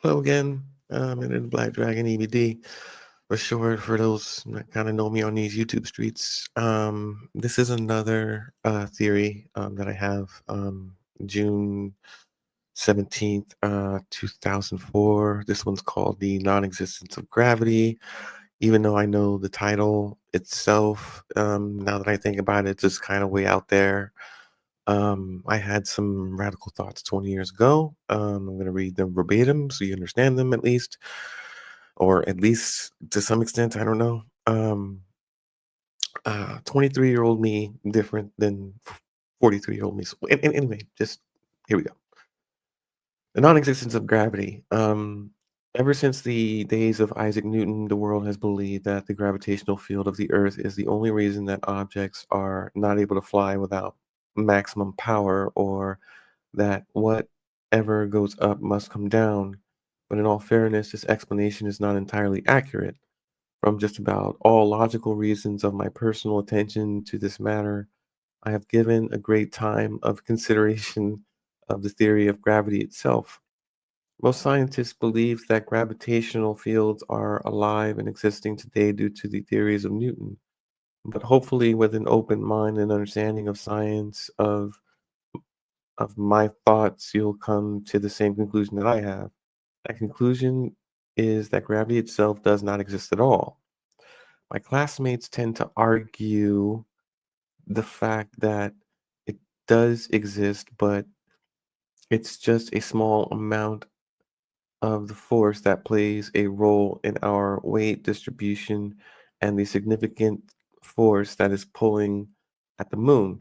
Hello again. And then Black Dragon EBD for short. For those that kind of know me on these YouTube streets, this is another theory that I have. June 17th, 2004. This one's called the non-existence of gravity. Even though I know the title itself, now that I think about it, it's just kind of way out there. I had some radical thoughts 20 years ago. I'm going to read them verbatim so you understand them at least, or at least to some extent. I don't know. 23-year-old me different than 43-year-old me. So, anyway, just here we go. The non existence of gravity. Ever since the days of Isaac Newton, the world has believed that the gravitational field of the Earth is the only reason that objects are not able to fly without maximum power, or that whatever goes up must come down. But in all fairness, this explanation is not entirely accurate. From just about all logical reasons of my personal attention to this matter, I have given a great time of consideration of the theory of gravity itself. Most scientists believe that gravitational fields are alive and existing today due to the theories of Newton. But hopefully, with an open mind and understanding of science, of my thoughts, you'll come to the same conclusion that I have. That conclusion is that gravity itself does not exist at all. My classmates tend to argue the fact that it does exist, but it's just a small amount of the force that plays a role in our weight distribution and the significant force that is pulling at the moon.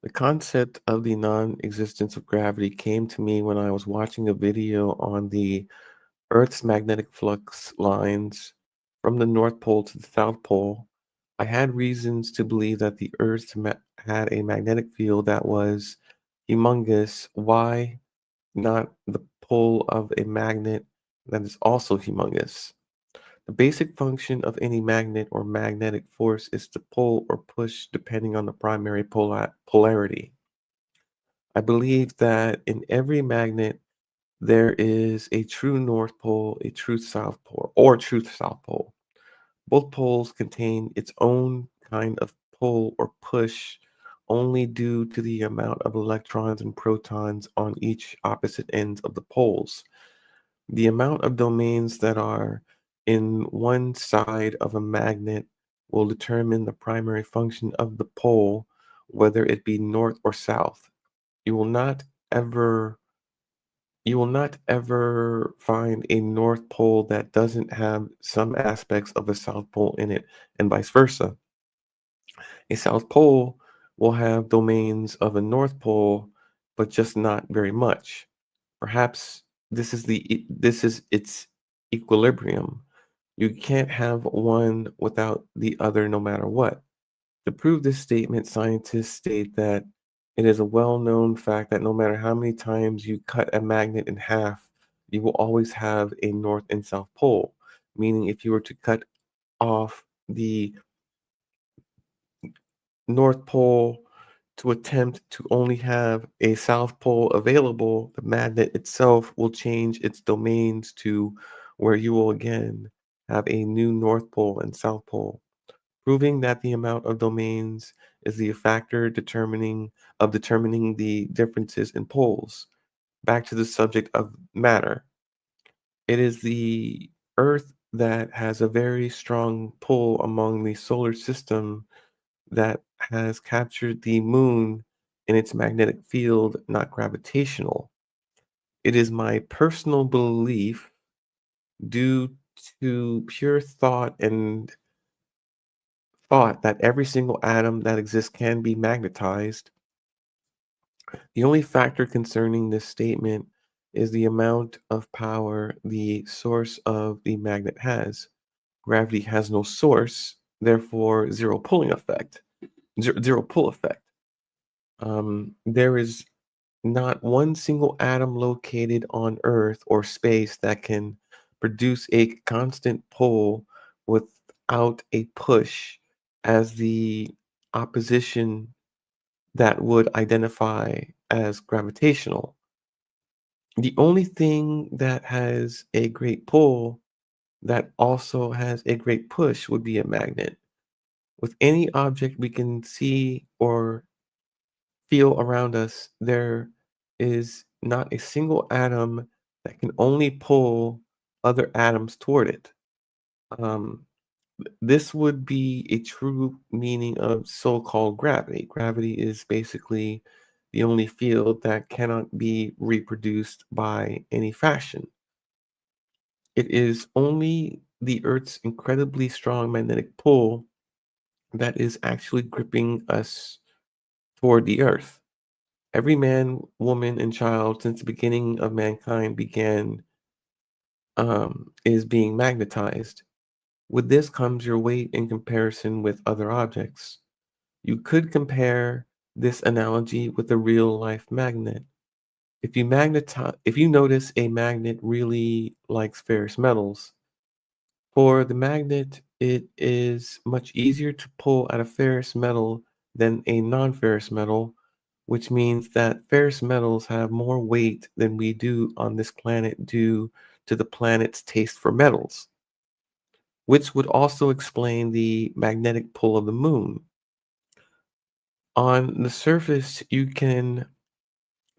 The concept of the non existence of gravity came to me when I was watching a video on the Earth's magnetic flux lines from the North Pole to the South Pole. I had reasons to believe that the Earth had a magnetic field that was humongous. Why not the pull of a magnet that is also humongous? The basic function of any magnet or magnetic force is to pull or push depending on the primary polarity. I believe that in every magnet, there is a true North Pole, a true South Pole, or true South Pole. Both poles contain its own kind of pull or push only due to the amount of electrons and protons on each opposite ends of the poles. The amount of domains that are in one side of a magnet will determine the primary function of the pole, whether it be north or south. You will not ever you will not ever find a North Pole that doesn't have some aspects of a South Pole in it, and vice versa. A South Pole will have domains of a North Pole, but just not very much. Perhaps this is its equilibrium. You can't have one without the other no matter what. To prove this statement, scientists state that it is a well known fact that no matter how many times you cut a magnet in half, you will always have a north and south pole. Meaning, if you were to cut off the north pole to attempt to only have a south pole available, the magnet itself will change its domains to where you will again have a new north pole and south pole, proving that the amount of domains is the factor determining the differences in poles. Back to the subject of matter. It is the Earth that has a very strong pull among the solar system that has captured the moon in its magnetic field, not gravitational. It is my personal belief, due to pure thought that every single atom that exists can be magnetized. The only factor concerning this statement is the amount of power the source of the magnet has. Gravity has no source, therefore zero pull effect. There is not one single atom located on Earth or space that can produce a constant pull without a push as the opposition that would identify as gravitational. The only thing that has a great pull that also has a great push would be a magnet. With any object we can see or feel around us, there is not a single atom that can only pull other atoms toward it. Um, this would be a true meaning of so called gravity. Gravity is basically the only field that cannot be reproduced by any fashion. It is only the Earth's incredibly strong magnetic pull that is actually gripping us toward the Earth. Every man, woman, and child since the beginning of mankind began is being magnetized. With this comes your weight in comparison with other objects. You could compare this analogy with a real life magnet. If you notice a magnet really likes ferrous metals, for the magnet, it is much easier to pull at a ferrous metal than a non-ferrous metal, which means that ferrous metals have more weight than we do on this planet due to the planet's taste for metals, which would also explain the magnetic pull of the moon. On the surface, you can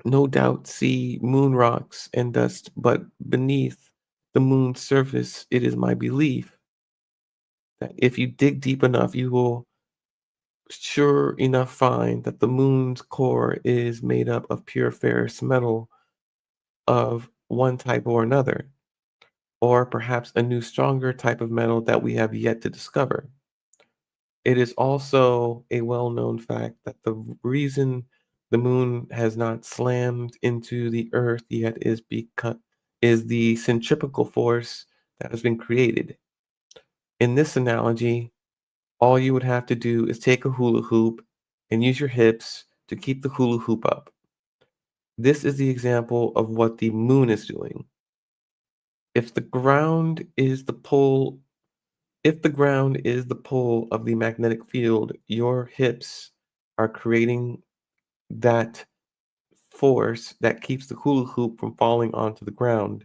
no doubt see moon rocks and dust, but beneath the moon's surface, it is my belief that if you dig deep enough, you will sure enough find that the moon's core is made up of pure ferrous metal of one type or another, or perhaps a new, stronger type of metal that we have yet to discover. It is also a well known fact that the reason the moon has not slammed into the earth yet is the centripetal force that has been created. In this analogy, all you would have to do is take a hula hoop and use your hips to keep the hula hoop up. This is the example of what the moon is doing. If the ground is the pull, if the ground is the pull of the magnetic field, your hips are creating that force that keeps the hula hoop from falling onto the ground.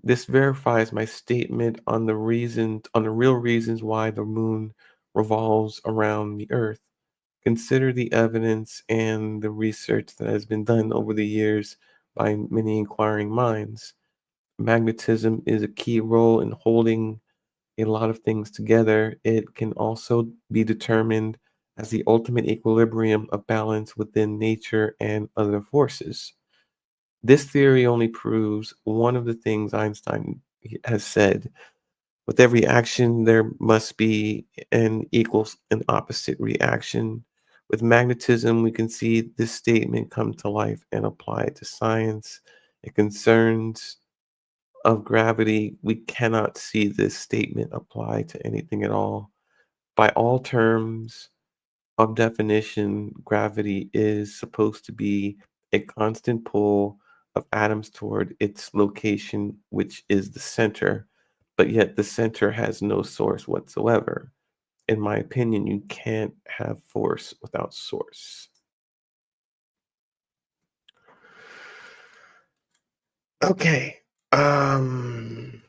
This verifies my statement on the real reasons why the moon revolves around the earth. Consider the evidence and the research that has been done over the years by many inquiring minds. Magnetism is a key role in holding a lot of things together. It can also be determined as the ultimate equilibrium of balance within nature and other forces. This theory only proves one of the things Einstein has said. With every action, there must be an equals and opposite reaction. With magnetism, we can see this statement come to life and apply it to science. It concerns of gravity, we cannot see this statement apply to anything at all. By all terms of definition, gravity is supposed to be a constant pull of atoms toward its location, which is the center, but yet the center has no source whatsoever. In my opinion, you can't have force without source. Okay. Um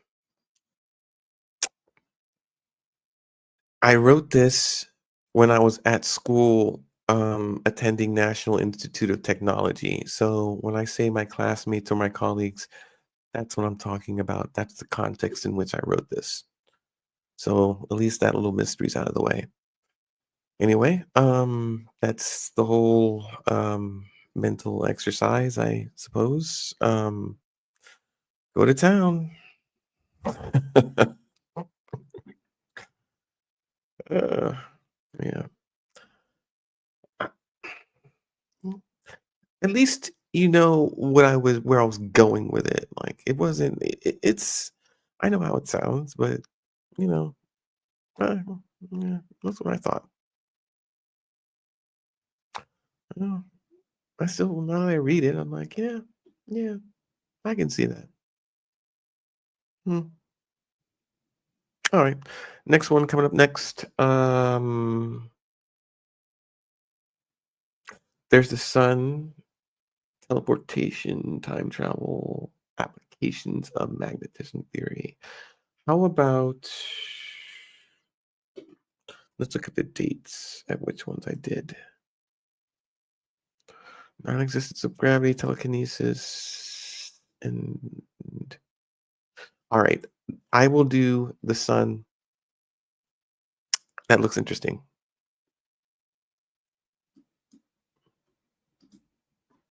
I wrote this when I was at school, attending National Institute of Technology. So when I say my classmates or my colleagues, that's what I'm talking about. That's the context in which I wrote this. So at least that little mystery's out of the way. Anyway, that's the whole mental exercise, I suppose. Go to town. uh, yeah. At least you know what I was where I was going with it. Like it wasn't. It's. I know how it sounds, but you know, uh, yeah, that's what I thought. Uh, I still now that I read it, I'm like, yeah, yeah, I can see that. Hmm. All right, next one coming up next. There's the sun. Teleportation, time travel, applications of magnetism theory. How about let's look at the dates at which ones I did. Non-existence of gravity, telekinesis, and all right. I will do the sun. That looks interesting.